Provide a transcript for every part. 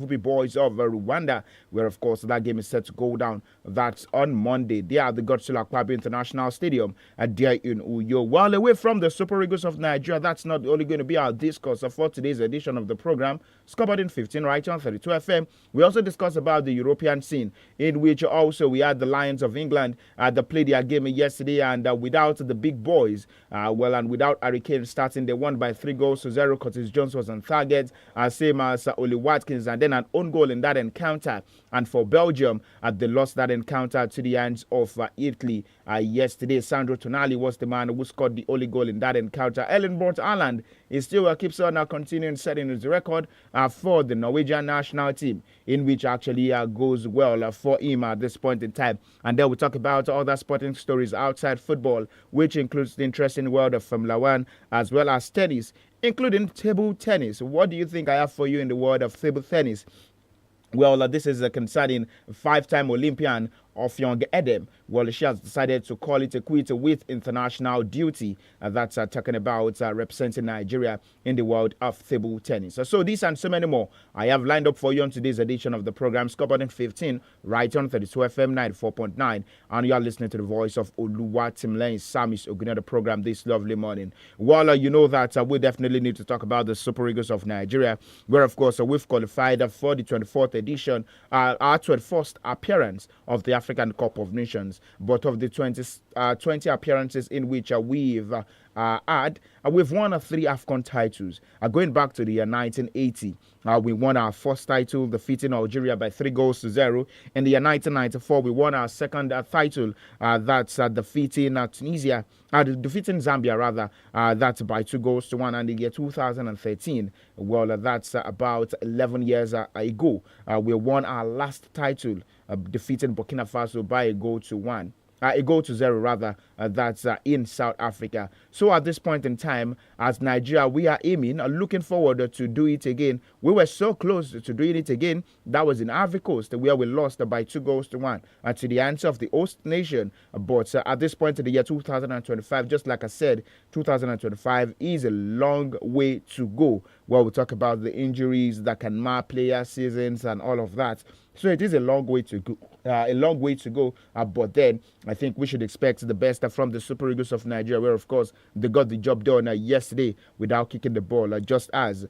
Boys of Rwanda, where of course that game is set to go down. That's on Monday. They are the 𝐷𝐿 Akpabio International Stadium there in Uyo. Well, away from the Super Eagles of Nigeria, that's not only going to be our discourse for today's edition of the program. Scoreboard in 15 right on 32 FM. We also discuss about the European scene, in which also we had the Lions of England that played their game yesterday, and without the big boys, and without Harry Kane starting, they won by 3-0. Curtis Jones was on target, same as Oli Watkins, and then an own goal in that encounter. And for Belgium, they lost that encounter to the hands of Italy yesterday. Sandro Tonali was the man who scored the only goal in that encounter. Erling Braut Haaland is still keeps on continuing setting his record for the Norwegian national team, in which actually goes well for him at this point in time. And then we talk about other sporting stories outside football, which includes the interesting world of Formula One as well as tennis, including table tennis. What do you think I have for you in the world of table tennis? Well, this is concerning five-time Olympian of young Edem. Well, she has decided to call it a quit with international duty. That's talking about representing Nigeria in the world of table tennis. So these and so many more I have lined up for you on today's edition of the program, Scoreboard in 15, right on 32 FM 94.9. And you are listening to the voice of Oluwatimileni SAMIES Ogunade, the program this lovely morning. Well, you know that we definitely need to talk about the Super Eagles of Nigeria, where, of course, we've qualified for the 24th edition, our 21st appearance of the African Cup of Nations. But of the 20 appearances in which we've we've won 3 AFCON titles. Going back to the year 1980, we won our first title, defeating Algeria by 3-0. In the year 1994, we won our second title, that's defeating Tunisia, defeating Zambia rather, that's by 2-1. And in the year 2013, well, that's about 11 years ago, we won our last title, defeating Burkina Faso by 1-0 rather, that's in South Africa. So at this point in time, as Nigeria, we are aiming, looking forward to do it again. We were so close to doing it again. That was in Ivory Coast, where we lost by 2-1 to the hands of the host nation. But at this point in the year 2025, just like I said, 2025 is a long way to go. Well, we talk about the injuries that can mar player seasons and all of that. So it is a long way to go. But then I think we should expect the best from the Super Eagles of Nigeria, where of course they got the job done yesterday without kicking the ball, just as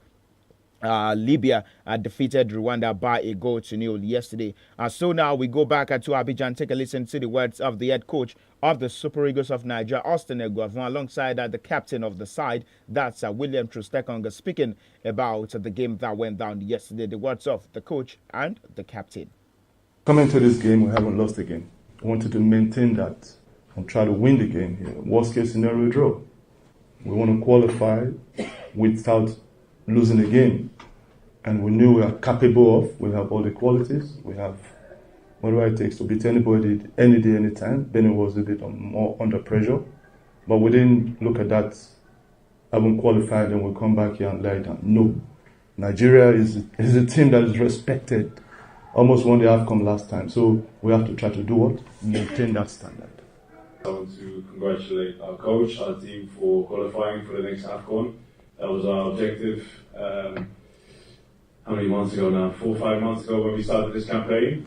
Libya defeated Rwanda by 1-0 yesterday. So now we go back to Abidjan, take a listen to the words of the head coach of the Super Eagles of Nigeria, Austin Eguavoen, alongside the captain of the side, that's William Troost-Ekong, speaking about the game that went down yesterday. The words of the coach and the captain. Coming to this game, we haven't lost the game. We wanted to maintain that and try to win the game here. Worst case scenario, draw. We want to qualify without losing the game. And we knew we are capable of. We have all the qualities. We have whatever it takes to beat anybody, any day, anytime. Benin was a bit more under pressure. But we didn't look at that, having qualified, and we'll come back here and lie down. No. Nigeria is a team that is respected. Almost won the AFCON last time. So we have to try to do what? Maintain that standard. I want to congratulate our coach, our team, for qualifying for the next AFCON. That was our objective. How many months ago now? 4 or 5 months ago when we started this campaign.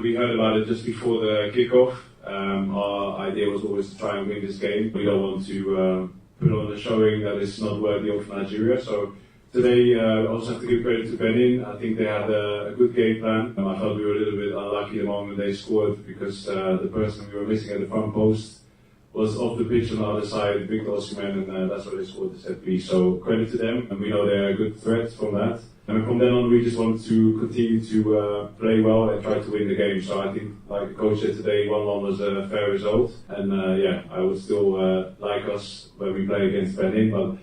We heard about it just before the kickoff. Our idea was always to try and win this game. We don't want to put on a showing that is not worthy of Nigeria. So today, I also have to give credit to Benin. I think they had a good game plan. I felt we were a little bit unlucky the moment they scored, because the person we were missing at the front post was off the pitch on the other side, Victor Osimhen, and that's why they scored the set piece. So credit to them, and we know they're a good threat from that. And from then on, we just want to continue to play well and try to win the game. So I think, like the coach said today, 1-1 was a fair result. And I would still like us when we play against Benin, but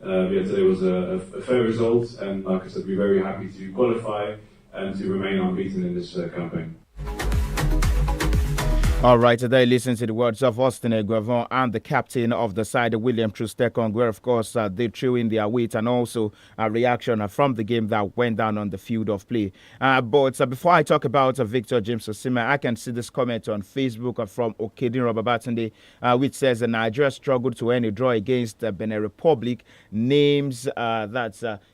today was a fair result. And like I said, we're very happy to qualify and to remain unbeaten in this campaign. All right, today listen to the words of Austin Eguavon and the captain of the side, William Trustekong, where of course they threw in their weight and also a reaction from the game that went down on the field of play. But before I talk about Victor James Osimhen, I can see this comment on Facebook from Okedin Robabatunde, which says Nigeria struggled to end a draw against Benin Republic. Names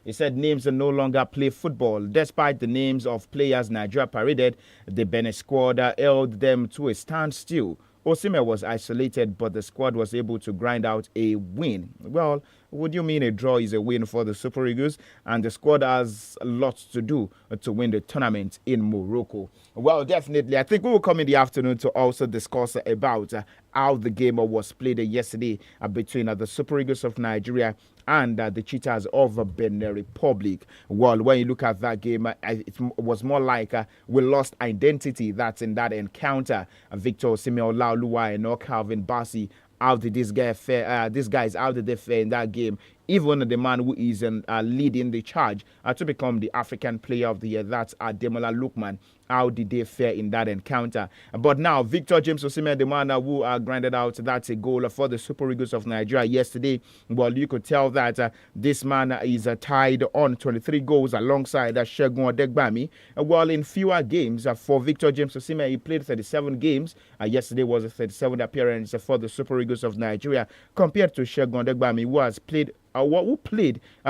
he said names no longer play football. Despite the names of players Nigeria paraded, the Benin squad held them to a standstill. Osimhen was isolated, but the squad was able to grind out a win. Well, would you mean a draw is a win for the Super Eagles? And the squad has lots to do to win the tournament in Morocco. Well, definitely. I think we will come in the afternoon to also discuss about how the game was played yesterday between the Super Eagles of Nigeria and the Cheetahs of Benin Republic. Well, when you look at that game, it was more like we lost identity that's in that encounter. Victor Osimhen, Olaoluwa, and Calvin Bassey. How did this guy fare? These guys, how did they fare in that game? Even the man who is leading the charge to become the African Player of the Year, that's Ademola Lookman. How did they fare in that encounter? But now, Victor James Osimhen, the man who grinded out, that's a goal for the Super Eagles of Nigeria yesterday. Well, you could tell that this man is tied on 23 goals alongside Segun Odegbami. Well, in fewer games for Victor James Osimhen, he played 37 games. Yesterday was a 37th appearance for the Super Eagles of Nigeria, compared to Segun Odegbami, who has played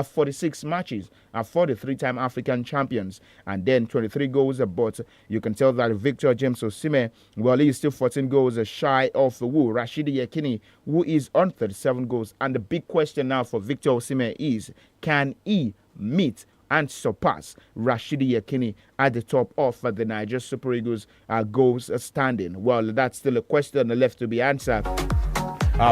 46 matches for the three-time African champions, and then 23 goals. But you can tell that Victor James Osimhen, well, he is still 14 goals shy of Rashidi Yekini, who is on 37 goals. And the big question now for Victor Osimhen is, can he meet and surpass Rashidi Yekini at the top of the Nigeria Super Eagles goals standing? Well, that's still a question left to be answered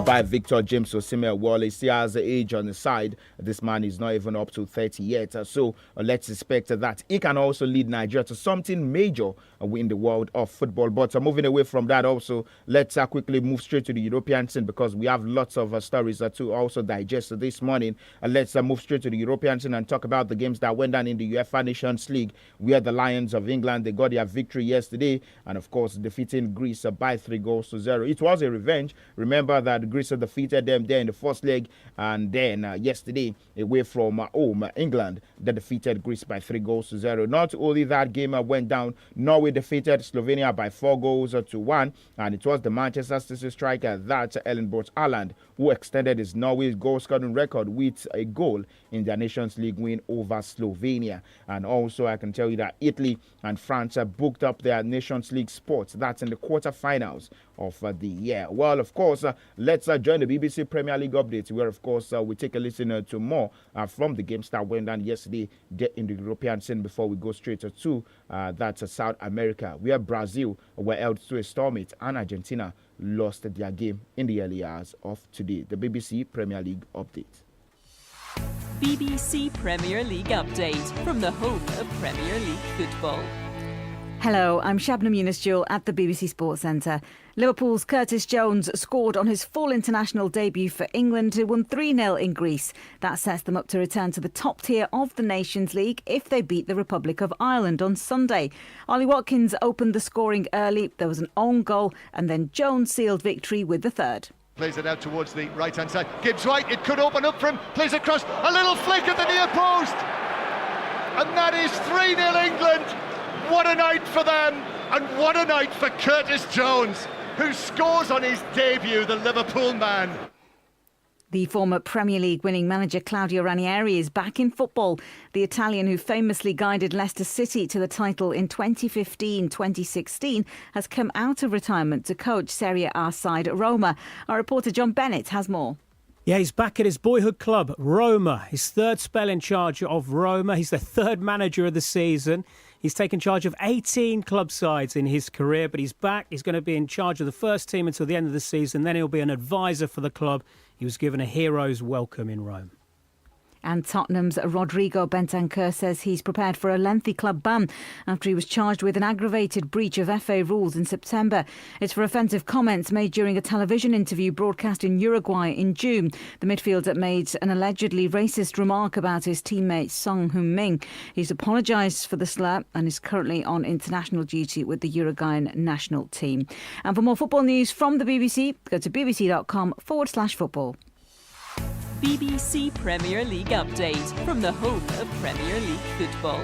by Victor James Osimhen. Well, he still has the age on the side. This man is not even up to 30 yet. So let's expect that he can also lead Nigeria to something major in the world of football. But moving away from that also, let's quickly move straight to the European scene, because we have lots of stories to also digest this morning. Let's move straight to the European scene and talk about the games that went down in the UEFA Nations League, where the Lions of England, they got their victory yesterday, and of course defeating Greece by 3-0. It was a revenge. Remember that Greece defeated them there in the first leg, and then yesterday away from home, England, they defeated Greece by 3-0. Not only that game went down, Norway defeated Slovenia by 4-1, and it was the Manchester City striker, that Erling Braut Haaland, who extended his Norway's goal scoring record with a goal in their Nations League win over Slovenia. And also I can tell you that Italy and France booked up their Nations League spots. That's in the quarterfinals of the year. Well, of course, let's join the BBC Premier League update, where of course we take a listen to more from the games that went down yesterday in the European scene, before we go straight to that's South America, where Brazil were held to a stalemate and Argentina lost their game in the early hours of today. The BBC Premier League update. BBC Premier League update from the home of Premier League football. Hello, I'm Shabnam Yunus-Jewell at the BBC Sports Centre. Liverpool's Curtis Jones scored on his full international debut for England, who won 3-0 in Greece. That sets them up to return to the top tier of the Nations League if they beat the Republic of Ireland on Sunday. Ollie Watkins opened the scoring early. There was an own goal, and then Jones sealed victory with the third. Plays it out towards the right-hand side. Gibbs White, it could open up for him. Plays across, a little flick at the near post. And that is 3-0 England. What a night for them, and what a night for Curtis Jones, who scores on his debut, the Liverpool man. The former Premier League winning manager Claudio Ranieri is back in football. The Italian, who famously guided Leicester City to the title in 2015-2016, has come out of retirement to coach Serie A side Roma. Our reporter John Bennett has more. Yeah, he's back at his boyhood club, Roma. His third spell in charge of Roma. He's the third manager of the season. He's taken charge of 18 club sides in his career, but he's back. He's going to be in charge of the first team until the end of the season. Then he'll be an advisor for the club. He was given a hero's welcome in Rome. And Tottenham's Rodrigo Bentancur says he's prepared for a lengthy club ban after he was charged with an aggravated breach of FA rules in September. It's for offensive comments made during a television interview broadcast in Uruguay in June. The midfielder made an allegedly racist remark about his teammate Son Heung-min. He's apologised for the slur and is currently on international duty with the Uruguayan national team. And for more football news from the BBC, go to bbc.com/football. BBC Premier League update from the home of Premier League football.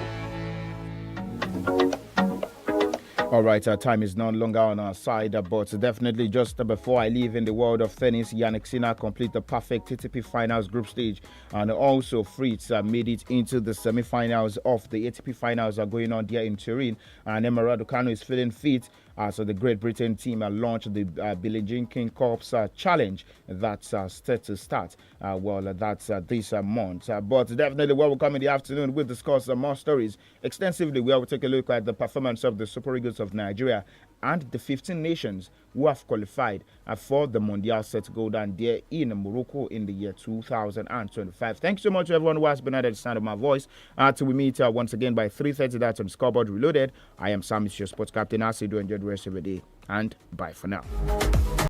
All right, our time is no longer on our side, but definitely just before I leave in the world of tennis, Jannik Sinner complete the perfect ATP Finals group stage, and also Fritz made it into the semi-finals of the ATP Finals are going on there in Turin, and Emma Raducanu is feeling fit. So the Great Britain team launched the Billie Jean King Cups Challenge that's set to start. That's this month. But definitely when we come in the afternoon, we'll discuss more stories extensively, where we'll take a look at the performance of the Super Eagles of Nigeria and the 15 nations who have qualified for the Mondial set to go down there in Morocco in the year 2025. Thanks so much to everyone who has been at the sound of my voice. Till we meet once again by 3:30, that's on Scoreboard Reloaded. I am SAMIES, your sports captain. I say do enjoy the rest of the day, and bye for now.